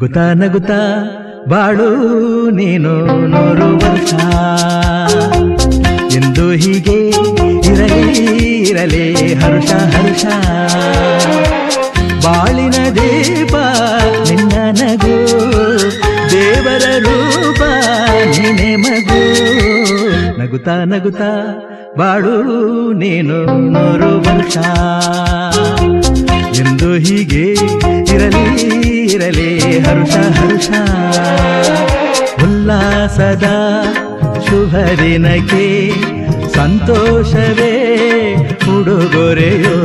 ನಗುತ್ತಾ ನಗುತ್ತಾ ಬಾಳು ನೀನು 100 ವರ್ಷ ಎಂದು ಹೀಗೆ ಇರಲಿ ಇರಲಿ ಹರ್ಷ ಹರ್ಷ ಬಾಳಿನ ದೀಪ ನಿನ್ನ ನಗು ದೇವರ ರೂಪ ನೀನೆ ಮಗು ನಗುತ್ತಾ ನಗುತ್ತಾ ಬಾಳು ನೀನು 100 ವರ್ಷ ಎಂದು ಹೀಗೆ ಇರಲಿ ಇರಲಿ ಹರ್ಷ ಹರ್ಷ ಉಲ್ಲಾಸದ ಶುಭ ದಿನಕ್ಕೆ ಸಂತೋಷವೇ ಉಡುಗೊರೆಯೋ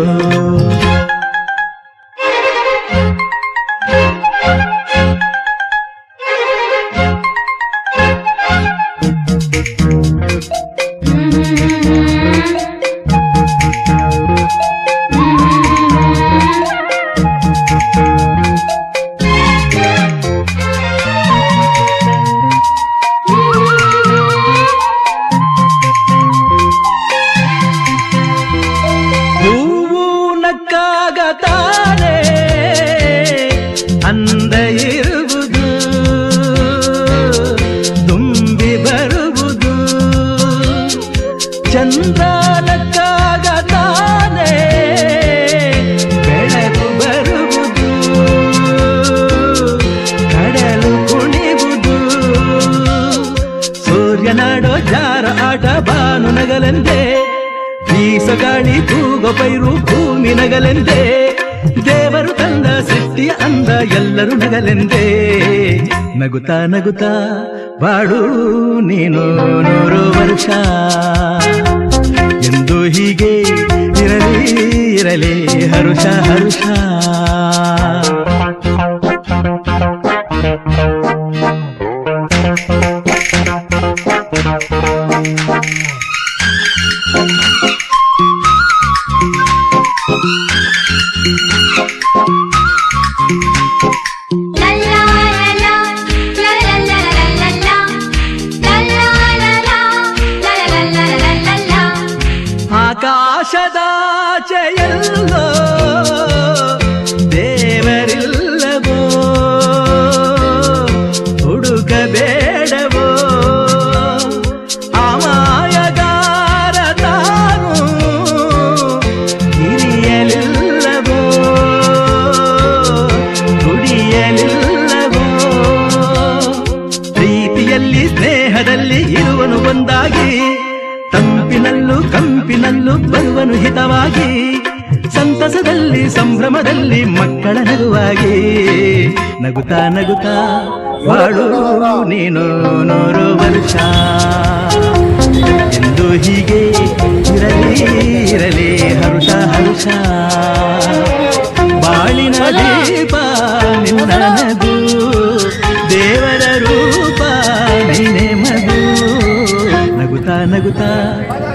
ತಾನೆ ಅಂದ ಇರುವುದು ತುಂಬಿ ಬರುವುದು ಚಂದ್ರನಕ್ಕಾಗ ತಾನೆ ಬೆಳಕು ಬರುವುದು ಕಡಲು ಕುಣಿವುದು ಸೂರ್ಯನಾಡೋ ಜಾರ ಆಟ ಬಾನು ನಗಲೆಂದೇ ಬೀಸಗಾಳಿ ತೂಗೋ ಪೈರು ಭೂಮಿ ನಗಲೆಂದೇ ದೇವರು ತಂದ ಸೃಷ್ಟಿಯ ಅಂದ ಎಲ್ಲರೂ ನಗಲೆಂದೇ ನಗುತ್ತಾ ನಗುತ್ತಾ ಬಾಳು ನೀನು 100 ವರ್ಷ ಎಂದು ಹೀಗೆ ಇರಲಿ ಇರಲಿ ಹರುಷ ಹರುಷ ಆಕಾಶದಾಚೆಯಲ್ಲೋ ದೇವರಿಲ್ಲವೋ ಹುಡುಕಬೇಡವೋ ಅಮಾಯಗಾರ ತಾನು ಹಿರಿಯಲಿಲ್ಲವೋ ದುಡಿಯಲಿಲ್ಲವೋ ಪ್ರೀತಿಯಲ್ಲಿ ಸ್ನೇಹದಲ್ಲಿ ಇರುವನು ಒಂದಾಗಿ ತಂಪಿನಲ್ಲೂ ಕಂಪಿನಲ್ಲೂ ಬರುವನು ಹಿತವಾಗಿ ಸಂತಸದಲ್ಲಿ ಸಂಭ್ರಮದಲ್ಲಿ ಮಕ್ಕಳ ನಗುವಾಗಿ ನಗುತ್ತಾ ನಗುತ್ತಾ ಬಾಳು ನೀನು 100 ವರ್ಷ ಎಂದು ಹೀಗೆ ಇರಲಿ ಇರಲಿ ಹರುಷ ಹರುಷ ಬಾಳಿನ ದೀಪ ನಿನ್ನ ನಗು ದೇವರ ರೂಪ ನೀನೆ ಮಗು ನಗುತ್ತಾ ನಗುತ್ತಾ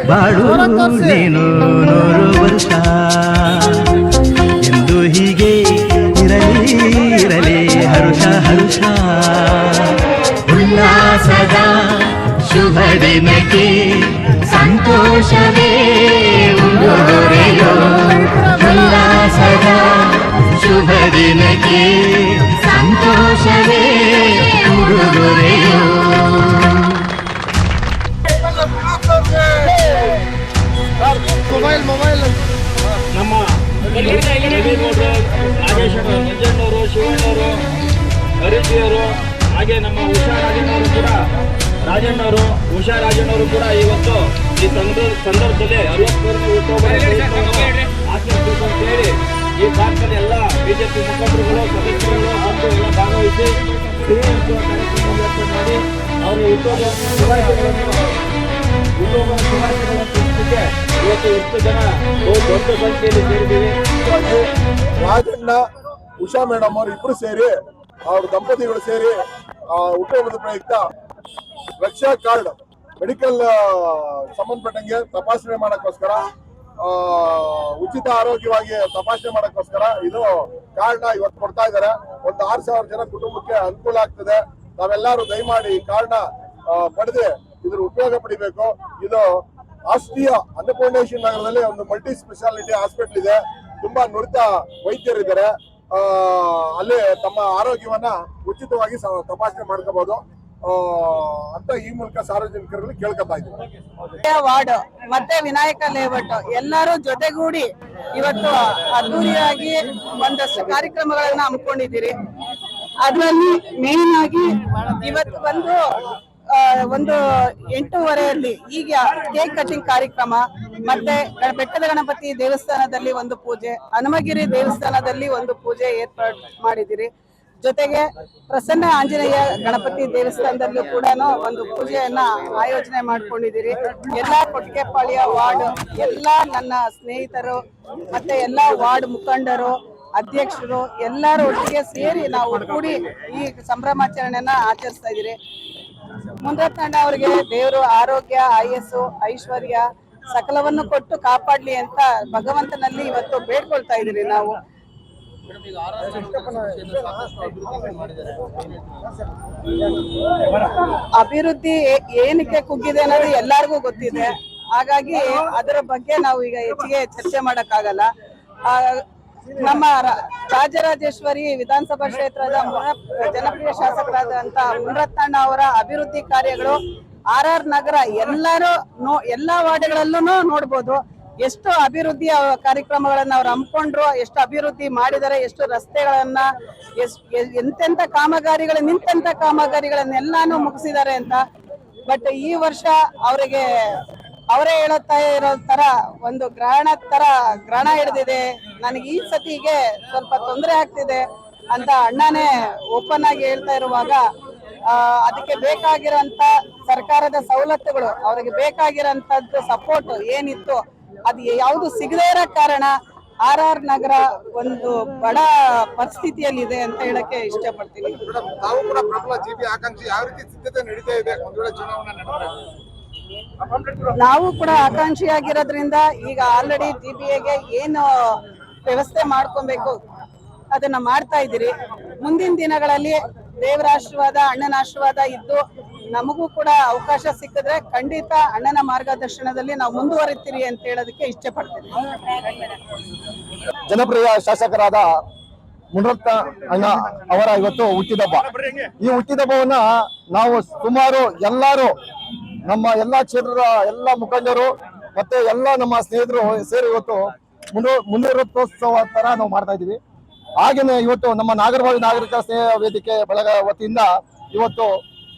ಬಾಳು ನೀನು 100 ವರ್ಷ ಎಂದು ಹೀಗೆ ಇರಲಿ ಇರಲಿ ಹರುಷ ಹರುಷ ಉಲ್ಲಾಸದ ಶುಭ ದಿನಕ್ಕೆ ಸಂತೋಷವೇ ಉಡುಗೊರೆಯೋ ಉಲ್ಲಾಸದ ಶುಭ ದಿನಕ್ಕೆ ಸಂತೋಷವೇ ಉಡುಗೊರೆಯೋ ನಮ್ಮ ನಾಗೇಶ್ ಮಂಜಣ್ಣವರು ಶಿವಣ್ಣವರು ಹರೀಶಿಯವರು ಹಾಗೆ ನಮ್ಮ ಉಷಾ ರಾಜಣ್ಣವರು ಕೂಡ ಉಷಾ ರಾಜಣ್ಣವರು ಕೂಡ ಇವತ್ತು ಈ ಸಂದರ್ಭದಲ್ಲಿ 63ನೇ ಹುಟ್ಟುಹಬ್ಬ ಆಚರಿಸಬೇಕು ಅಂತ ಹೇಳಿ ಈ ಭಾಗದಲ್ಲಿ ಎಲ್ಲ ಬಿಜೆಪಿ ಮುಖಂಡರುಗಳು ಸದಸ್ಯರುಗಳು ಬಂದು ಎಲ್ಲ ಭಾಗವಹಿಸಿ ಕಾರ್ಯಕ್ರಮ ಮಾಡಿ ಅವರ ಇವತ್ತು ಎಷ್ಟು ಜನ ದೊಡ್ಡ ಸಂಖ್ಯೆಯಲ್ಲಿ ಸೇರಿದ್ದೀವಿ. ರಾಜಣ್ಣ ಉಷಾ ಮೇಡಮ್ ಅವರು ಇಬ್ರು ಸೇರಿ ಅವ್ರ ದಂಪತಿಗಳು ಸೇರಿ ಹುಟ್ಟುಹಬ್ಬದ ಪ್ರಯುಕ್ತ ರಕ್ಷಾ ಕಾರ್ಡ್ ಮೆಡಿಕಲ್ ಸಂಬಂಧಪಟ್ಟಂಗೆ ತಪಾಸಣೆ ಮಾಡಕ್ಕೋಸ್ಕರ ಉಚಿತ ಆರೋಗ್ಯವಾಗಿ ತಪಾಸಣೆ ಮಾಡಕ್ಕೋಸ್ಕರ ಇದು ಕಾರ್ಡ್ ನ ಇವತ್ತು ಕೊಡ್ತಾ ಇದ್ದಾರೆ. ಒಂದು 6,000 ಜನ ಕುಟುಂಬಕ್ಕೆ ಅನುಕೂಲ ಆಗ್ತದೆ. ನಾವೆಲ್ಲರೂ ದಯಮಾಡಿ ಈ ಕಾರ್ಡ್ ನ ಪಡೆದು ಇದ್ರ ಉಪಯೋಗ ಪಡಿಬೇಕು. ಇದು ರಾಷ್ಟ್ರೀಯ ಅನ್ನಪೂರ್ಣೇಶ್ವರಿ ನಗರದಲ್ಲಿ ಒಂದು ಮಲ್ಟಿ ಸ್ಪೆಷಾಲಿಟಿ ಹಾಸ್ಪಿಟಲ್ ಇದೆ. ತುಂಬಾ ನುರಿತ ವೈದ್ಯರಿದ್ದಾರೆ. ಅಲ್ಲೇ ತಮ್ಮ ಆರೋಗ್ಯವನ್ನ ಉಚಿತವಾಗಿ ತಪಾಸಣೆ ಮಾಡ್ಕೋಬಹುದು ಅಂತ ಈ ಮೂಲಕ ಸಾರ್ವಜನಿಕರಲ್ಲಿ ಕೇಳ್ಕೊತಾ ಇದ್ದೀವಿ. ವಾರ್ಡ್ ಮತ್ತೆ ವಿನಾಯಕ ಲೇಔಟ್ ಎಲ್ಲರೂ ಜೊತೆಗೂಡಿ ಇವತ್ತು ಅದ್ದೂರಿಯಾಗಿ ಒಂದಷ್ಟು ಕಾರ್ಯಕ್ರಮಗಳನ್ನ ಹಮ್ಮಿಕೊಂಡಿದ್ದೀರಿ. ಅದರಲ್ಲಿ ಮೇನ್ ಆಗಿ ಇವತ್ತು ಒಂದು 8:30 ಈಗ ಕೇಕ್ ಕಟಿಂಗ್ ಕಾರ್ಯಕ್ರಮ, ಮತ್ತೆ ಬೆಟ್ಟದ ಗಣಪತಿ ದೇವಸ್ಥಾನದಲ್ಲಿ ಒಂದು ಪೂಜೆ, ಹನುಮಗಿರಿ ದೇವಸ್ಥಾನದಲ್ಲಿ ಒಂದು ಪೂಜೆ ಏರ್ಪಾಡು ಮಾಡಿದಿರಿ. ಜೊತೆಗೆ ಪ್ರಸನ್ನ ಆಂಜನೇಯ ಗಣಪತಿ ದೇವಸ್ಥಾನದಲ್ಲೂ ಕೂಡ ಒಂದು ಪೂಜೆಯನ್ನ ಆಯೋಜನೆ ಮಾಡ್ಕೊಂಡಿದ್ದೀರಿ. ಎಲ್ಲಾ ಕೊಟ್ಟಿಗೆಪಾಳ್ಯ ವಾರ್ಡ್ ಎಲ್ಲಾ ನನ್ನ ಸ್ನೇಹಿತರು ಮತ್ತೆ ಎಲ್ಲಾ ವಾರ್ಡ್ ಮುಖಂಡರು, ಅಧ್ಯಕ್ಷರು ಎಲ್ಲರೂ ಒಟ್ಟಿಗೆ ಸೇರಿ ನಾವು ಕೂಡಿ ಈ ಸಂಭ್ರಮಾಚರಣೆಯನ್ನ ಆಚರಿಸ್ತಾ ಇದ್ದೀರಿ. ಮುನರತ್ನಣ್ಣ ಅವರಿಗೆ ದೇವರು ಆರೋಗ್ಯ, ಆಯಸ್ಸು, ಐಶ್ವರ್ಯ ಸಕಲವನ್ನು ಕೊಟ್ಟು ಕಾಪಾಡ್ಲಿ ಅಂತ ಭಗವಂತನಲ್ಲಿ ಇವತ್ತು ಬೇಡ್ಕೊಳ್ತಾ ಇದೀರಿ. ನಾವು ಅಭಿವೃದ್ಧಿ ಏನಕ್ಕೆ ಕುಗ್ಗಿದೆ ಅನ್ನೋದು ಎಲ್ಲರಿಗೂ ಗೊತ್ತಿದೆ. ಹಾಗಾಗಿ ಅದರ ಬಗ್ಗೆ ನಾವು ಈಗ ಹೆಚ್ಚಿಗೆ ಚರ್ಚೆ ಮಾಡಕ್ಕಾಗಲ್ಲ. ನಮ್ಮ ರಾಜರಾಜೇಶ್ವರಿ ವಿಧಾನಸಭಾ ಕ್ಷೇತ್ರದ ಜನಪ್ರಿಯ ಶಾಸಕರಾದಂತ ಮುನರತ್ನಣ್ಣ ಅವರ ಅಭಿವೃದ್ಧಿ ಕಾರ್ಯಗಳು RR ನಗರ ಎಲ್ಲಾ ವಾರ್ಡ್ಗಳಲ್ಲೂ ನೋಡ್ಬೋದು. ಎಷ್ಟು ಅಭಿವೃದ್ಧಿ ಕಾರ್ಯಕ್ರಮಗಳನ್ನ ಅವ್ರು ಹಮ್ಮಿಕೊಂಡ್ರು, ಎಷ್ಟು ಅಭಿವೃದ್ಧಿ ಮಾಡಿದ್ದಾರೆ, ಎಷ್ಟು ರಸ್ತೆಗಳನ್ನ, ಎಂತೆಂತ ಕಾಮಗಾರಿಗಳು, ನಿಂತೆಂತ ಕಾಮಗಾರಿಗಳನ್ನೆಲ್ಲಾನು ಮುಗಿಸಿದ್ದಾರೆ ಅಂತ. ಬಟ್ ಈ ವರ್ಷ ಅವರೇ ಹೇಳುತ್ತಾ ಇರೋ ತರ ಒಂದು ಗ್ರಹಣ ಹಿಡಿದಿದೆ, ನನಗೆ ಈ ಸತಿಗೆ ಸ್ವಲ್ಪ ತೊಂದರೆ ಆಗ್ತಿದೆ ಅಂತ ಅಣ್ಣನೇ ಓಪನ್ ಆಗಿ ಹೇಳ್ತಾ ಇರುವಾಗ ಅದಕ್ಕೆ ಬೇಕಾಗಿರೋಂತ ಸರ್ಕಾರದ ಸವಲತ್ತುಗಳು, ಅವ್ರಿಗೆ ಬೇಕಾಗಿರೋಂಥದ್ದು ಸಪೋರ್ಟ್ ಏನಿತ್ತು ಅದು ಯಾವುದು ಸಿಗದೇ ಇರೋ ಕಾರಣ RR ನಗರ ಒಂದು ಬಡ ಪರಿಸ್ಥಿತಿಯಲ್ಲಿದೆ ಅಂತ ಹೇಳಕ್ಕೆ ಇಷ್ಟಪಡ್ತೀನಿ. ತಾವು ಕೂಡ ಪ್ರಬಲ ಜಿಬಿ ಆಕಾಂಕ್ಷಿ, ಯಾವ ರೀತಿ ಸಿದ್ಧತೆ ನಡೀತಾ ಇದೆ ಒಂದು ವೇಳೆ ಚುನಾವಣೆ ನಡೆದರೆ? ನಾವು ಕೂಡ ಆಕಾಂಕ್ಷಿಯಾಗಿರೋದ್ರಿಂದ ಈಗ ಆಲ್ರೆಡಿ GBAಗೆ ಏನು ವ್ಯವಸ್ಥೆ ಮಾಡ್ಕೊಬೇಕು ಅದನ್ನ ಮಾಡ್ತಾ ಇದ್ದೀರಿ. ಮುಂದಿನ ದಿನಗಳಲ್ಲಿ ದೇವರ ಆಶೀರ್ವಾದ, ಅಣ್ಣನ ಆಶೀರ್ವಾದ ಇದ್ದು ನಮಗೂ ಕೂಡ ಅವಕಾಶ ಸಿಕ್ಕಿದ್ರೆ ಖಂಡಿತ ಅಣ್ಣನ ಮಾರ್ಗದರ್ಶನದಲ್ಲಿ ನಾವು ಮುಂದುವರಿತೀರಿ ಅಂತ ಹೇಳೋದಕ್ಕೆ ಇಷ್ಟಪಡ್ತೀನಿ. ಜನಪ್ರಿಯ ಶಾಸಕರಾದ ಮುನರತ್ನ ಅಣ್ಣ ಅವರ ಇವತ್ತು ಹುಟ್ಟಿದಬ್ಬ. ಈ ಹುಟ್ಟಿದಬ್ಬವನ್ನ ನಾವು ಸುಮಾರು ಎಲ್ಲರೂ ನಮ್ಮ ಎಲ್ಲಾ ಕ್ಷೇತ್ರದ ಎಲ್ಲ ಮುಖಂಡರು ಮತ್ತೆ ಎಲ್ಲ ನಮ್ಮ ಸ್ನೇಹಿತರು ಸೇರಿ ಇವತ್ತು ಮುನ್ನೂರೋತ್ಸವ ತರ ನಾವು ಮಾಡ್ತಾ ಇದೀವಿ. ಹಾಗೇನೆ ಇವತ್ತು ನಮ್ಮ ನಾಗರಭಾವಿ ನಾಗರಿಕ ಸ್ನೇಹ ವೇದಿಕೆ ಬಳಗ ವತಿಯಿಂದ ಇವತ್ತು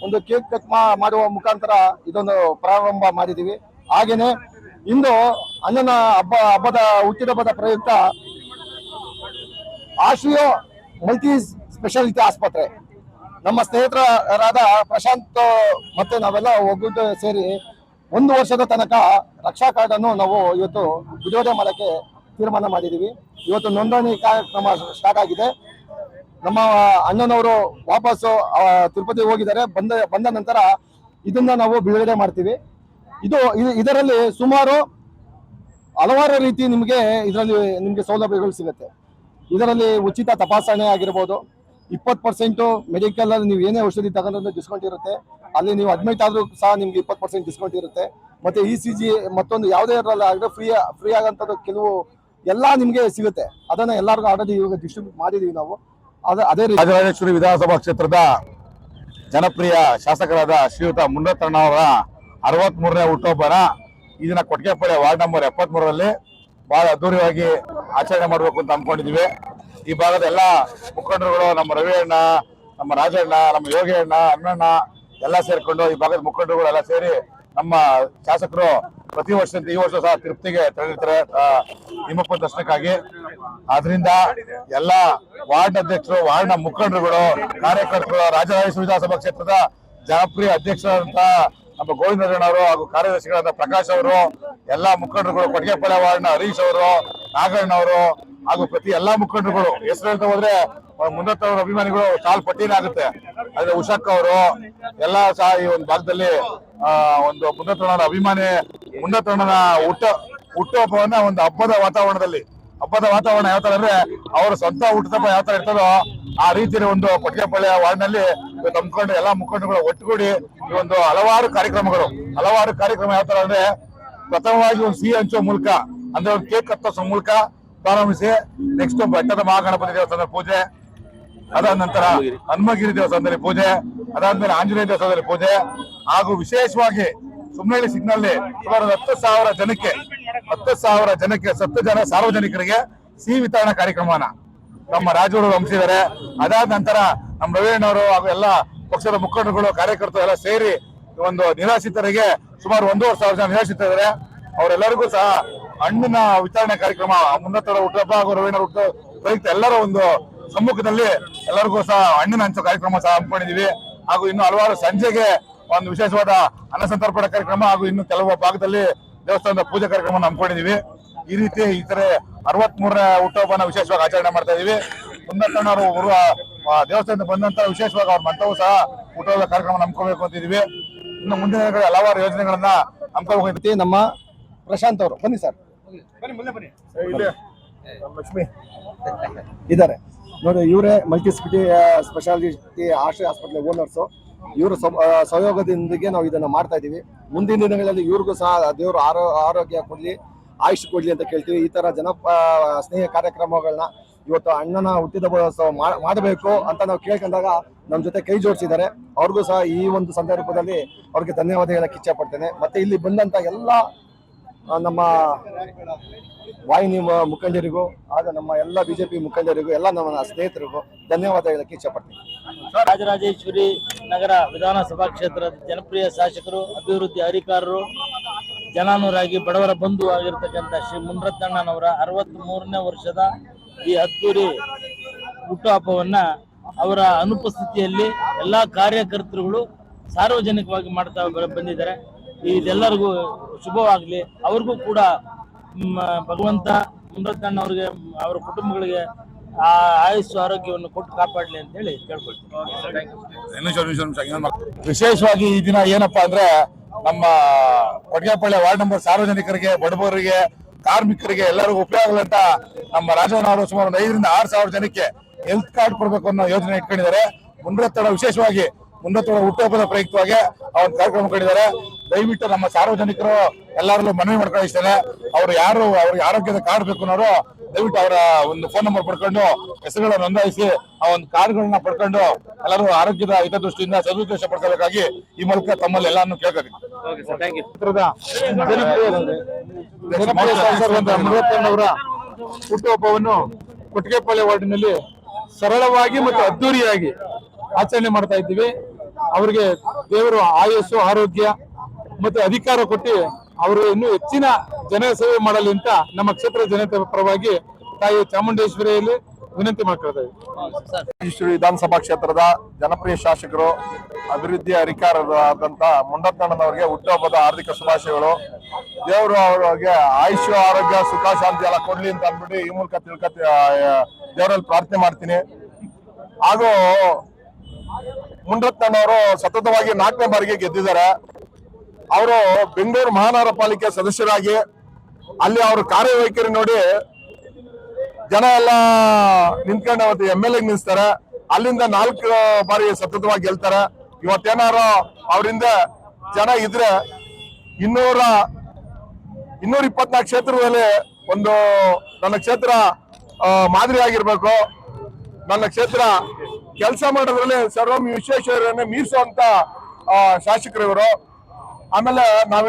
ಒಂದು ಕೇಕ್ ಕಟ್ ಮಾಡುವ ಮುಖಾಂತರ ಇದೊಂದು ಪ್ರಾರಂಭ ಮಾಡಿದೀವಿ. ಹಾಗೇನೆ ಇಂದು ಅಣ್ಣನ ಹಬ್ಬದ ಹುಟ್ಟಿದಬ್ಬದ ಪ್ರಯುಕ್ತ ಆಶಿಯೋ ಮಲ್ಟಿ ಸ್ಪೆಷಾಲಿಟಿ ಆಸ್ಪತ್ರೆ ನಮ್ಮ ಸ್ನೇಹಿತರಾದ ಪ್ರಶಾಂತ್ ಮತ್ತೆ ನಾವೆಲ್ಲ ಒಗ್ಗೂಟ ಸೇರಿ 1 ವರ್ಷದ ತನಕ ರಕ್ಷಾ ಕಾರ್ಡ್ ಅನ್ನು ನಾವು ಇವತ್ತು ಬಿಡುಗಡೆ ಮಾಡಕ್ಕೆ ತೀರ್ಮಾನ ಮಾಡಿದೀವಿ. ಇವತ್ತು ನೋಂದಣಿ ಕಾರ್ಯಕ್ರಮ ಸ್ಟಾರ್ಟ್ ಆಗಿದೆ. ನಮ್ಮ ಅಣ್ಣನವರು ವಾಪಸ್ಸು ತಿರುಪತಿ ಹೋಗಿದ್ದಾರೆ. ಬಂದ ನಂತರ ಇದನ್ನ ನಾವು ಬಿಡುಗಡೆ ಮಾಡ್ತೀವಿ. ಇದರಲ್ಲಿ ಸುಮಾರು ಹಲವಾರು ರೀತಿ ನಿಮಗೆ ಸೌಲಭ್ಯಗಳು ಸಿಗುತ್ತೆ. ಇದರಲ್ಲಿ ಉಚಿತ ತಪಾಸಣೆ ಆಗಿರ್ಬೋದು, 20% ಮೆಡಿಕಲ್ ಅಲ್ಲಿ ನೀವು ಏನೇ ಔಷಧಿ ತಗೊಂಡ್ರೆ ಡಿಸ್ಕೌಂಟ್ ಇರುತ್ತೆ. ಅಲ್ಲಿ ನೀವು ಅಡ್ಮಿಟ್ ಆದ್ರೂ ಸಹ ನಿಮ್ಗೆ 20% ಡಿಸ್ಕೌಂಟ್ ಇರುತ್ತೆ. ಮತ್ತೆ ECG ಮತ್ತೊಂದು ಯಾವುದೇ ಇರಲ್ಲ ಫ್ರೀ ಆಗಂತದ್ದು ಕೆಲವು ಎಲ್ಲ ನಿಮ್ಗೆ ಸಿಗುತ್ತೆ. ಅದನ್ನ ಎಲ್ಲರಿಗೂ ಆಲ್ರೆಡಿ ಇವಾಗ ಡಿಸ್ಟ್ರಿಬ್ಯೂಟ್ ಮಾಡಿದೀವಿ ನಾವು. ಅದೇ ರೀತಿ ರಾಜರಾಜೇಶ್ವರಿ ವಿಧಾನಸಭಾ ಕ್ಷೇತ್ರದ ಜನಪ್ರಿಯ ಶಾಸಕರಾದ ಶ್ರೀಯುತ ಮುನರತ್ನಣ್ಣ ಅವರ 63ನೇ ಹುಟ್ಟುಹಬ್ಬನ ಇದನ್ನ ಕೊಟ್ಟಿಗೆಪಾಳ್ಯ ವಾರ್ಡ್ ನಂಬರ್ 73ರಲ್ಲಿ ಬಹಳ ಅದ್ದೂರಿಯಾಗಿ ಆಚರಣೆ ಮಾಡಬೇಕು ಅಂತ ಅನ್ಕೊಂಡಿದೀವಿ. ಈ ಭಾಗದ ಎಲ್ಲ ಮುಖಂಡರುಗಳು, ನಮ್ಮ ರವಿ ಅಣ್ಣ, ನಮ್ಮ ರಾಜಣ್ಣ, ನಮ್ಮ ಯೋಗಿ ಅಣ್ಣ, ಅಣ್ಣಣ್ಣ ಎಲ್ಲ ಸೇರ್ಕೊಂಡು ಈ ಭಾಗದ ಮುಖಂಡರುಗಳು ಎಲ್ಲ ಸೇರಿ ನಮ್ಮ ಶಾಸಕರು ಪ್ರತಿ ವರ್ಷದಂತೆ ಈ ವರ್ಷ ಸಹ ತಿರುಪತಿಗೆ ತೆರಳಿರ್ತಾರೆ ತಿಮ್ಮಪ್ಪ ದರ್ಶನಕ್ಕಾಗಿ. ಆದ್ರಿಂದ ಎಲ್ಲ ವಾರ್ಡ್ ಅಧ್ಯಕ್ಷರು, ವಾರ್ಡ್ನ ಮುಖಂಡರುಗಳು, ಕಾರ್ಯಕರ್ತರು, ರಾಜರಾಜೇಶ್ವರಿ ವಿಧಾನಸಭಾ ಕ್ಷೇತ್ರದ ಜನಪ್ರಿಯ ಅಧ್ಯಕ್ಷರಾದಂತ ನಮ್ಮ ಗೋವಿಂದಣ್ಣ ಅವರು ಹಾಗೂ ಕಾರ್ಯದರ್ಶಿಗಳಾದ ಪ್ರಕಾಶ್ ಅವರು, ಎಲ್ಲಾ ಮುಖಂಡರುಗಳು, ಕೊಟ್ಟಿಗೆಪಾಳ್ಯ ವಾರ್ಡ್ನ ಹರೀಶ್ ಅವರು, ನಾಗಣ್ಣ ಅವರು ಹಾಗೂ ಪ್ರತಿ ಎಲ್ಲಾ ಮುಖಂಡರುಗಳು ಹೆಸರು ಹೇಳ್ತಾ ಹೋದ್ರೆ ಮುನರತ್ನ ಅವರ ಅಭಿಮಾನಿಗಳು ಸಾಲ್ ಪಟ್ಟಿನೇ ಆಗುತ್ತೆ. ಆದ್ರೆ ಉಷಾಕ್ ಅವರು ಎಲ್ಲಾ ಸಹ ಈ ಒಂದು ಭಾಗದಲ್ಲಿ ಒಂದು ಮುನರತ್ನವರ ಅಭಿಮಾನಿ, ಮುನರತ್ನನ ಹುಟ್ಟುಹಬ್ಬವನ್ನ ಒಂದು ಹಬ್ಬದ ವಾತಾವರಣ ಯಾವ ತರ ಅಂದ್ರೆ ಅವರ ಸ್ವಂತ ಹುಟ್ಟುಹಬ್ಬ ಯಾವ ತರ ಇರ್ತದೋ ಆ ರೀತಿಯ ಒಂದು ಕೊಟ್ಟಿಗೆಪಾಳ್ಯ ವಾರ್ಡ್ನಲ್ಲಿ ನಂಬ್ಕೊಂಡು ಎಲ್ಲಾ ಮುಖಂಡರುಗಳು ಒಟ್ಟುಗೂಡಿ ಈ ಒಂದು ಹಲವಾರು ಕಾರ್ಯಕ್ರಮ ಯಾವ ತರ ಅಂದ್ರೆ ಪ್ರಥಮವಾಗಿ ಒಂದು ಸಿಹಿ ಹಂಚುವ ಮೂಲಕ, ಅಂದ್ರೆ ಒಂದು ಕೇಕ್ ಕತ್ತರಿಸೋ ಮೂಲಕ ಪ್ರಾರಂಭಿಸಿ ನೆಕ್ಸ್ಟ್ ಬೆಟ್ಟದ ಮಹಾಗಣಪತಿ ದೇವಸ್ಥಾನದ ಪೂಜೆ, ಅದಾದ ನಂತರ ಹನುಮಗಿರಿ ದೇವಸ್ಥಾನದಲ್ಲಿ ಪೂಜೆ, ಅದಾದ್ಮೇಲೆ ಆಂಜನೇಯ ದೇವಸ್ಥಾನದಲ್ಲಿ ಪೂಜೆ, ಹಾಗೂ ವಿಶೇಷವಾಗಿ ಸುಮ್ನಹಳ್ಳಿ ಸಿಗ್ನಲ್ ಸುಮಾರು 10,000 ಜನಕ್ಕೆ 10 ಜನ ಸಾರ್ವಜನಿಕರಿಗೆ ಸಿಹಿ ವಿತರಣಾ ಕಾರ್ಯಕ್ರಮನ ನಮ್ಮ ರಾಜರು ಹಮ್ಮಿಸಿದ್ದಾರೆ. ಅದಾದ ನಂತರ ನಮ್ಮ ರವೀಣ್ಣವರು ಹಾಗೂ ಎಲ್ಲ ಪಕ್ಷದ ಮುಖಂಡರುಗಳು ಕಾರ್ಯಕರ್ತರು ಎಲ್ಲ ಸೇರಿ ಒಂದು ನಿರಾಶ್ರಿತರಿಗೆ ಸುಮಾರು 1,500 ಜನ ನಿರಾಶ್ರಿತರಿದ್ದಾರೆ. ಅವರೆಲ್ಲರಿಗೂ ಸಹ ಹಣ್ಣಿನ ವಿತರಣೆ ಕಾರ್ಯಕ್ರಮ ಮುನ್ನತ್ತರ ಹುಟ್ಟುಹಬ್ಬ ಹಾಗೂ ರವೀಣ್ಣ ಹುಟ್ಟು ಪ್ರಯುಕ್ತ ಎಲ್ಲರ ಒಂದು ಸಮ್ಮುಖದಲ್ಲಿ ಎಲ್ಲರಿಗೂ ಸಹ ಹಣ್ಣಿನ ಹಂಚೋ ಕಾರ್ಯಕ್ರಮ ಸಹ ಹಮ್ಮಿಕೊಂಡಿದ್ದೀವಿ. ಹಾಗೂ ಇನ್ನು ಹಲವಾರು ಸಂಜೆಗೆ ಒಂದು ವಿಶೇಷವಾದ ಅನ್ನ ಸಂತರ್ಪಣೆ ಕಾರ್ಯಕ್ರಮ ಹಾಗೂ ಇನ್ನು ಕೆಲವು ಭಾಗದಲ್ಲಿ ದೇವಸ್ಥಾನದ ಪೂಜೆ ಕಾರ್ಯಕ್ರಮ ಹಮ್ಮಿಕೊಂಡಿದ್ದೀವಿ. ಈ ರೀತಿ ಇತರೆ 63ನೇ ಹುಟ್ಟುಹಬ್ಬನ ವಿಶೇಷವಾಗಿ ಆಚರಣೆ ಮಾಡ್ತಾ ಇದೀವಿ. ಮುನ್ನತ್ತಣ್ಣವರು ದೇವಸ್ಥಾನದಿಂದ ಬಂದ ನಂತರ ವಿಶೇಷವಾಗಿ ಅವ್ರ ಮಂಟಪವು ಸಹ ಹುಟ್ಟುಹಬ್ಬ ಕಾರ್ಯಕ್ರಮ ಹಮ್ಮಿಕೊಳ್ಬೇಕು ಅಂತಿದ್ದೀವಿ. ಇನ್ನು ಮುಂದಿನ ದಿನಗಳಲ್ಲಿ ಹಲವಾರು ಯೋಜನೆಗಳನ್ನ ಹಮ್ಮಿಕೊಳ್ಳಬೇಕು. ನಮ್ಮ ಪ್ರಶಾಂತ್ ಅವರು ಬನ್ನಿ ಸರ್, ಲಕ್ಷ್ಮಿ ಇದ್ದಾರೆ ನೋಡಿ, ಇವರೇ ಮಲ್ಟಿ ಸ್ಪೆಷಾಲಿಟಿ ಆಶ್ರಯ ಆಸ್ಪತ್ರೆ ಓನರ್ಸು. ಇವರ ಸಹಯೋಗದೊಂದಿಗೆ ನಾವು ಇದನ್ನ ಮಾಡ್ತಾ ಇದೀವಿ. ಮುಂದಿನ ದಿನಗಳಲ್ಲಿ ಇವ್ರಿಗೂ ಸಹ ದೇವರು ಆರೋಗ್ಯ ಕೊಡ್ಲಿ, ಆಯುಷ್ ಕೊಡ್ಲಿ ಅಂತ ಕೇಳ್ತೀವಿ. ಈ ತರ ಜನ ಸ್ನೇಹ ಕಾರ್ಯಕ್ರಮಗಳನ್ನ ಇವತ್ತು ಅಣ್ಣನ ಹುಟ್ಟಿದ ಮಾಡಬೇಕು ಅಂತ ನಾವು ಕೇಳ್ಕೊಂಡಾಗ ನಮ್ಮ ಜೊತೆ ಕೈ ಜೋಡಿಸಿದ್ದಾರೆ. ಅವ್ರಿಗೂ ಸಹ ಈ ಒಂದು ಸಂದರ್ಭದಲ್ಲಿ ಅವ್ರಿಗೆ ಧನ್ಯವಾದ ಹೇಳಕ್ಕೆ ಇಚ್ಛೆ ಪಡ್ತೇನೆ. ಮತ್ತೆ ಇಲ್ಲಿ ಬಂದಂತ ಎಲ್ಲ ನಮ್ಮ ವಾಹಿನಿ ಮುಖಂಡರಿಗೂ ಹಾಗೂ ನಮ್ಮ ಎಲ್ಲ ಬಿಜೆಪಿ ಮುಖಂಡರಿಗೂ ಎಲ್ಲ ನಮ್ಮ ಸ್ನೇಹಿತರಿಗೂ ಧನ್ಯವಾದ ಹೇಳಕ್ಕೆ ಇಚ್ಛೆ ಪಡ್ತೀನಿ. ರಾಜರಾಜೇಶ್ವರಿ ನಗರ ವಿಧಾನಸಭಾ ಕ್ಷೇತ್ರದ ಜನಪ್ರಿಯ ಶಾಸಕರು, ಅಭಿವೃದ್ಧಿ ಅಧಿಕಾರರು, ಜನಾನುರಾಗಿ ಬಡವರ ಬಂಧು ಆಗಿರ್ತಕ್ಕಂಥ ಶ್ರೀ ಮುನರತ್ನಣ್ಣನವರ 63ನೇ ವರ್ಷದ ಈ ಅದ್ದೂರಿ ಹುಟ್ಟುಹಬ್ಬವನ್ನ ಅವರ ಅನುಪಸ್ಥಿತಿಯಲ್ಲಿ ಎಲ್ಲಾ ಕಾರ್ಯಕರ್ತರುಗಳು ಸಾರ್ವಜನಿಕವಾಗಿ ಮಾಡ್ತಾ ಬಂದಿದ್ದಾರೆ. ಇದೆಲ್ಲರಿಗೂ ಶುಭವಾಗಲಿ. ಅವ್ರಿಗೂ ಕೂಡ ಭಗವಂತ ಮುನರತ್ನಣ್ಣವ್ರಿಗೆ ಅವರ ಕುಟುಂಬಗಳಿಗೆ ಆಯುಸ್ಸು ಆರೋಗ್ಯವನ್ನು ಕೊಟ್ಟು ಕಾಪಾಡಲಿ ಅಂತ ಹೇಳಿ ಕೇಳ್ಕೊಳ್ತೀನಿ. ವಿಶೇಷವಾಗಿ ಈ ದಿನ ಏನಪ್ಪಾ ಅಂದ್ರೆ ನಮ್ಮ ಕೊಟ್ಗೆಪಾಳ್ಯ ವಾರ್ಡ್ ನಂಬರ್ ಸಾರ್ವಜನಿಕರಿಗೆ, ಬಡವರಿಗೆ, ಕಾರ್ಮಿಕರಿಗೆ ಎಲ್ಲರಿಗೂ ಉಪಯೋಗ ಅಂತ ನಮ್ಮ ರಾಜಣ್ಣವರು ಸುಮಾರು 5,000 ರಿಂದ 6,000 ಜನಕ್ಕೆ ಹೆಲ್ತ್ ಕಾರ್ಡ್ ಕೊಡ್ಬೇಕು ಅನ್ನೋ ಯೋಜನೆ ಇಟ್ಕೊಂಡಿದ್ದಾರೆ. ಮುನರತ್ನಣ್ಣ ವಿಶೇಷವಾಗಿ ಮುನರತ್ನಣ್ಣ ಹುಟ್ಟುಹಬ್ಬದ ಪ್ರಯುಕ್ತವಾಗಿ ಒಂದು ಕಾರ್ಯಕ್ರಮ ಕೊಂಡಿದ್ದಾರೆ. ದಯವಿಟ್ಟು ನಮ್ಮ ಸಾರ್ವಜನಿಕರು ಎಲ್ಲರಲ್ಲೂ ಮನವಿ ಮಾಡ್ಕೊಂಡು ಇಷ್ಟೇನೆ, ಅವ್ರು ಯಾರು ಅವ್ರಿಗೆ ಆರೋಗ್ಯದ ಕಾರ್ಡ್ ಬೇಕು ಅನ್ನೋರು ದಯವಿಟ್ಟು ಅವರ ಒಂದು ಫೋನ್ ನಂಬರ್ ಪಡ್ಕೊಂಡು ಹೆಸರುಗಳನ್ನ ನೋಂದಾಯಿಸಿ ಆ ಒಂದು ಕಾರ್ಡ್ಗಳನ್ನ ಪಡ್ಕೊಂಡು ಎಲ್ಲರೂ ಆರೋಗ್ಯದ ಹಿತದೃಷ್ಟಿಯಿಂದ ಸದುದ್ದೇಶ ಪಡಿಸಬೇಕಾಗಿ ಈ ಮೂಲಕ ತಮ್ಮಲ್ಲಿ ಎಲ್ಲಾನು ಕೇಳ್ಕೊತೀನಿ. ಮುನರತ್ನಣ್ಣವರ ಹುಟ್ಟುಹಬ್ಬವನ್ನು ಕೊಟ್ಟಿಗೆಪಾಳ್ಯ ವಾರ್ಡಿನಲ್ಲಿ ಸರಳವಾಗಿ ಮತ್ತು ಅದ್ದೂರಿಯಾಗಿ ಆಚರಣೆ ಮಾಡ್ತಾ ಇದ್ದೀವಿ. ಅವರಿಗೆ ದೇವರು ಆಯುಸ್ಸು, ಆರೋಗ್ಯ ಮತ್ತೆ ಅಧಿಕಾರ ಕೊಟ್ಟು ಅವರು ಇನ್ನೂ ಹೆಚ್ಚಿನ ಜನ ಸೇವೆ ಮಾಡಲಿ ಅಂತ ನಮ್ಮ ಕ್ಷೇತ್ರ ಜನತೆ ಪರವಾಗಿ ತಾಯಿ ಚಾಮುಂಡೇಶ್ವರಿಯಲ್ಲಿ ವಿನಂತಿ ಮಾಡ್ಕೊಳ್ತಾ ಇದ್ದೀವಿ. ವಿಧಾನಸಭಾ ಕ್ಷೇತ್ರದ ಜನಪ್ರಿಯ ಶಾಸಕರು, ಅಭಿವೃದ್ಧಿ ಅಧಿಕಾರರಾದಂತ ಮುನರತ್ನಣ್ಣನವರಿಗೆ ಹುಟ್ಟುಹಬ್ಬದ ಹಾರ್ದಿಕ ಶುಭಾಶಯಗಳು. ದೇವರು ಅವರಿಗೆ ಆಯುಷ್ಯ, ಆರೋಗ್ಯ, ಸುಖ, ಶಾಂತಿ ಎಲ್ಲ ಕೊಡ್ಲಿ ಅಂತ ಅಂದ್ಬಿಟ್ಟು ಈ ಮೂಲಕ ದೇವರಲ್ಲಿ ಪ್ರಾರ್ಥನೆ ಮಾಡ್ತೀನಿ. ಹಾಗೂ ಮುನರತ್ನಣ್ಣವರು ಸತತವಾಗಿ 4ನೇ ಬಾರಿಗೆ ಗೆದ್ದಿದ್ದಾರೆ. ಅವರು ಬೆಂಗಳೂರು ಮಹಾನಗರ ಪಾಲಿಕೆ ಸದಸ್ಯರಾಗಿ ಅಲ್ಲಿ ಅವ್ರ ಕಾರ್ಯವೈಖರಿ ನೋಡಿ ಜನ ಎಲ್ಲ ನಿಂತ್ಕೊಂಡು ಅವತ್ತು MLA ನಿಲ್ಲಿಸ್ತಾರೆ. ಅಲ್ಲಿಂದ 4 ಬಾರಿ ಸತತವಾಗಿ ಗೆಲ್ತಾರೆ. ಇವತ್ತೇನಾರು ಅವರಿಂದ ಜನ ಇದ್ರೆ 224 ಕ್ಷೇತ್ರದಲ್ಲಿ ಒಂದು ನನ್ನ ಕ್ಷೇತ್ರ ಮಾದರಿ ಆಗಿರ್ಬೇಕು. ನನ್ನ ಕ್ಷೇತ್ರ ಕೆಲಸ ಮಾಡೋದ್ರಲ್ಲಿ ಸರ್ವ ವಿಶ್ವೇಶ್ವರಯ್ಯನ ಮೀರಿಸುವಂತ ಶಾಸಕರು ಇವರು. ಆಮೇಲೆ ನಾವು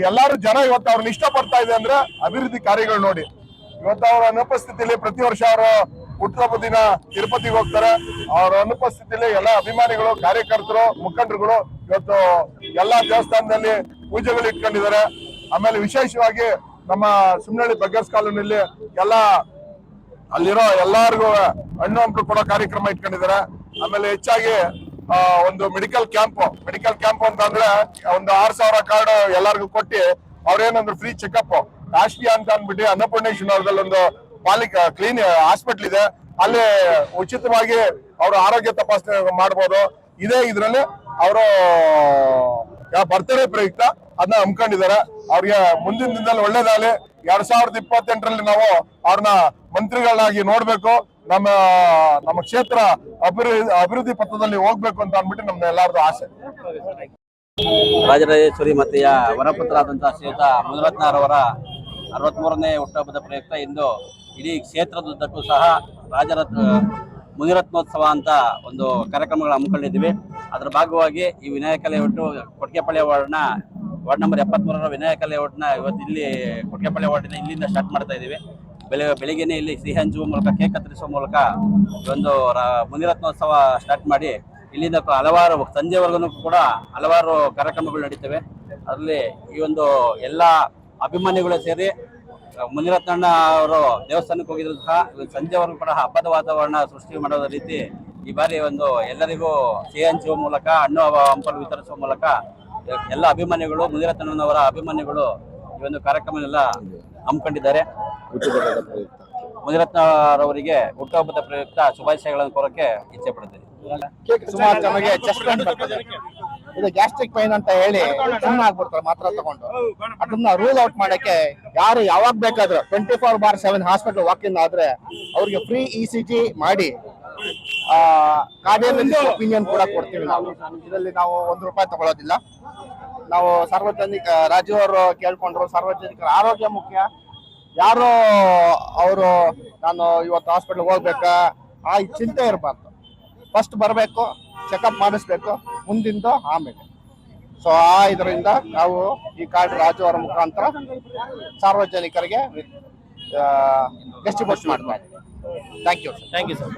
ಎಲ್ಲಾರು ಜನ ಇವತ್ತು ಅವ್ರನ್ನ ಇಷ್ಟಪಡ್ತಾ ಇದೆ ಅಂದ್ರೆ ಅಭಿವೃದ್ಧಿ ಕಾರ್ಯಗಳು ನೋಡಿ. ಇವತ್ತು ಅವರ ಅನುಪಸ್ಥಿತಿಯಲ್ಲಿ ಪ್ರತಿ ವರ್ಷ ಅವರು ಹುಟ್ಟುಹಬ್ಬ ದಿನ ತಿರುಪತಿಗೆ ಹೋಗ್ತಾರೆ. ಅವರ ಅನುಪಸ್ಥಿತಿಯಲ್ಲಿ ಎಲ್ಲ ಅಭಿಮಾನಿಗಳು, ಕಾರ್ಯಕರ್ತರು, ಮುಖಂಡರುಗಳು ಇವತ್ತು ಎಲ್ಲಾ ದೇವಸ್ಥಾನದಲ್ಲಿ ಪೂಜೆಗಳು ಇಟ್ಕೊಂಡಿದ್ದಾರೆ. ಆಮೇಲೆ ವಿಶೇಷವಾಗಿ ನಮ್ಮ ಸುಮ್ನಹಳ್ಳಿ ಬೆಗ್ಗರ್ಸ್ ಕಾಲೋನಿಯಲ್ಲಿ ಅಲ್ಲಿರೋ ಎಲ್ಲಾರ್ಗು ಹಣ್ಣು ಹಂಪಲು ಕೊಡೋ ಕಾರ್ಯಕ್ರಮ ಇಟ್ಕೊಂಡಿದ್ದಾರೆ. ಆಮೇಲೆ ಹೆಚ್ಚಾಗಿ ಒಂದು ಮೆಡಿಕಲ್ ಕ್ಯಾಂಪ್ ಅಂತ ಅಂದ್ರೆ ಒಂದು 6,000 ಕಾರ್ಡ್ ಎಲ್ಲರಿಗೂ ಕೊಟ್ಟು ಅವ್ರೇನಂದ್ರೆ ಫ್ರೀ ಚೆಕಪ್ ರಾಷ್ಟ್ರೀಯ ಅಂತ ಅಂದ್ಬಿಟ್ಟು ಅನ್ನಪೂರ್ಣೇಶ್ವರದಲ್ಲಿ ಒಂದು ಕ್ಲೀನ್ ಹಾಸ್ಪಿಟಲ್ ಇದೆ. ಅಲ್ಲಿ ಉಚಿತವಾಗಿ ಅವ್ರ ಆರೋಗ್ಯ ತಪಾಸಣೆ ಮಾಡ್ಬೋದು. ಇದ್ರಲ್ಲಿ ಅವರು ಬರ್ತಡೇ ಪ್ರಯುಕ್ತ ಅದನ್ನ ಹಮ್ಮಿಕೊಂಡಿದ್ದಾರೆ. ಅವ್ರಿಗೆ ಮುಂದಿನ ದಿನದಲ್ಲಿ ಒಳ್ಳೇದಾಗಲಿ. 2028ರಲ್ಲಿ ನಾವು ಅವ್ರನ್ನ ಮಂತ್ರಿಗಳನ್ನಾಗಿ ನೋಡ್ಬೇಕು. ನಮ್ಮ ಕ್ಷೇತ್ರ ಅಭಿವೃದ್ಧಿ ಪಥದಲ್ಲಿ ಹೋಗ್ಬೇಕು ಅಂತ ಅಂದ್ಬಿಟ್ಟು ನಮ್ದು ಎಲ್ಲಾರ್ದು ಆಸೆ. ರಾಜರಾಜೇಶ್ವರಿ ಮತೆಯ ವರಪುತ್ರರಾದಂತಹ ಶ್ರೀಯುತ ಮುನರತ್ನರವರ 63ನೇ ಹುಟ್ಟುಹಬ್ಬದ ಪ್ರಯುಕ್ತ ಇಂದು ಇಡೀ ಕ್ಷೇತ್ರದುದ್ದಕ್ಕೂ ಸಹ ಮುನಿರತ್ನೋತ್ಸವ ಅಂತ ಒಂದು ಕಾರ್ಯಕ್ರಮಗಳು ಹಮ್ಮಿಕೊಂಡಿದ್ದೀವಿ. ಅದರ ಭಾಗವಾಗಿ ಈ Vinayaka layout Kotgepalya ward number 73 Vinayaka ಲೇಔಟ್ನ ಇವತ್ತು ಇಲ್ಲಿ ಕೊಟ್ಗೆಪಾಳ್ಯ ವಾರ್ಡಿನ ಇಲ್ಲಿಂದ ಸ್ಟಾರ್ಟ್ ಮಾಡ್ತಾ ಇದ್ದೀವಿ. ಬೆಳಿಗ್ಗೆನೆ ಇಲ್ಲಿ ಸಿಹಿ ಹಂಚುವ ಮೂಲಕ ಕೇಕ್ ಕತ್ತರಿಸುವ ಮೂಲಕ ಒಂದು ಮುನಿರತ್ನೋತ್ಸವ ಸ್ಟಾರ್ಟ್ ಮಾಡಿ ಇಲ್ಲಿಂದ ಹಲವಾರು ಸಂಜೆವರೆಗೂ ಕೂಡ ಹಲವಾರು ಕಾರ್ಯಕ್ರಮಗಳು ನಡೀತವೆ. ಅದರಲ್ಲಿ ಈ ಒಂದು ಎಲ್ಲ ಅಭಿಮಾನಿಗಳು ಸೇರಿ ಮುನಿರತ್ನಣ್ಣ ಅವರು ದೇವಸ್ಥಾನಕ್ಕೆ ಹೋಗಿದ್ರು ಸಹ ಸಂಜೆವರೆಗೂ ಕೂಡ ಹಬ್ಬದ ವಾತಾವರಣ ಸೃಷ್ಟಿ ಮಾಡೋದ ರೀತಿ ಈ ಬಾರಿ ಒಂದು ಎಲ್ಲರಿಗೂ ಸಿಹಿ ಹಂಚುವ ಮೂಲಕ ಹಣ್ಣು ಹಂಪಲು ವಿತರಿಸುವ ಮೂಲಕ ಎಲ್ಲ ಅಭಿಮಾನಿಗಳು ಮುನಿರತ್ನಣ್ಣನವರ ಅಭಿಮಾನಿಗಳು ಈ ಒಂದು ಕಾರ್ಯಕ್ರಮನೆಲ್ಲ ಹಮ್ಮಿಕೊಂಡಿದ್ದಾರೆ. ಮುನಿರತ್ನವರಿಗೆ ಹುಟ್ಟುಹಬ್ಬದ ಪ್ರಯುಕ್ತ ಶುಭಾಶಯಗಳನ್ನು ಕೋರಕ್ಕೆ ಇಚ್ಛೆ ಪಡ್ತೀನಿ. ಸುಮಾರು ಜನಗೆ ಚೆಸ್ಟ್ ಪೇನ್ ಬರ್ತದೆ, ಇದು ಗ್ಯಾಸ್ಟ್ರಿಕ್ ಪೈನ್ ಅಂತ ಹೇಳಿ ಸುಮ್ಮನೆ ಆಗ್ಬಿಡ್ತಾರೆ ಮಾತ್ರ ತಗೊಂಡು. ಅದನ್ನ ರೂಲ್ ಔಟ್ ಮಾಡಕ್ಕೆ ಯಾರು ಯಾವಾಗ ಬೇಕಾದ್ರೂ 24/7 ಹಾಸ್ಪಿಟಲ್ ವಾಕಿನ್ ಆದ್ರೆ ಅವ್ರಿಗೆ ಫ್ರೀ ECG ಮಾಡಿ ಕಾರ್ಡಿಯಾಲಜಿಸ್ಟ್ ಒಪಿನಿಯನ್ ಕೂಡ ಕೊಡ್ತೀವಿ ನಾವು. ಇದರಲ್ಲಿ ನಾವು ₹1 ತಗೊಳ್ಳೋದಿಲ್ಲ. ನಾವು ಸಾರ್ವಜನಿಕ ರಾಜು ಅವರು ಕೇಳ್ಕೊಂಡ್ರು, ಸಾರ್ವಜನಿಕರ ಆರೋಗ್ಯ ಮುಖ್ಯ. ಯಾರು ಅವರು ನಾನು ಇವತ್ತು ಹಾಸ್ಪಿಟಲ್ ಹೋಗ್ಬೇಕಾ ಆ ಚಿಂತೆ ಇರಬಾರ್ದು. ಫಸ್ಟ್ ಬರಬೇಕು, ಚೆಕಪ್ ಮಾಡಿಸ್ಬೇಕು, ಮುಂದಿಂದು ಆಮೇಲೆ. ಸೊ ಇದರಿಂದ ನಾವು ಈ ಕಾರ್ಡ್ ರಾಜು ಅವರ ಮುಖಾಂತರ ಸಾರ್ವಜನಿಕರಿಗೆ ಡಿಸ್ಟ್ರಿಬ್ಯೂಟ್ ಮಾಡ್ತಾ ಇದ್ದೀವಿ. Thank you sir.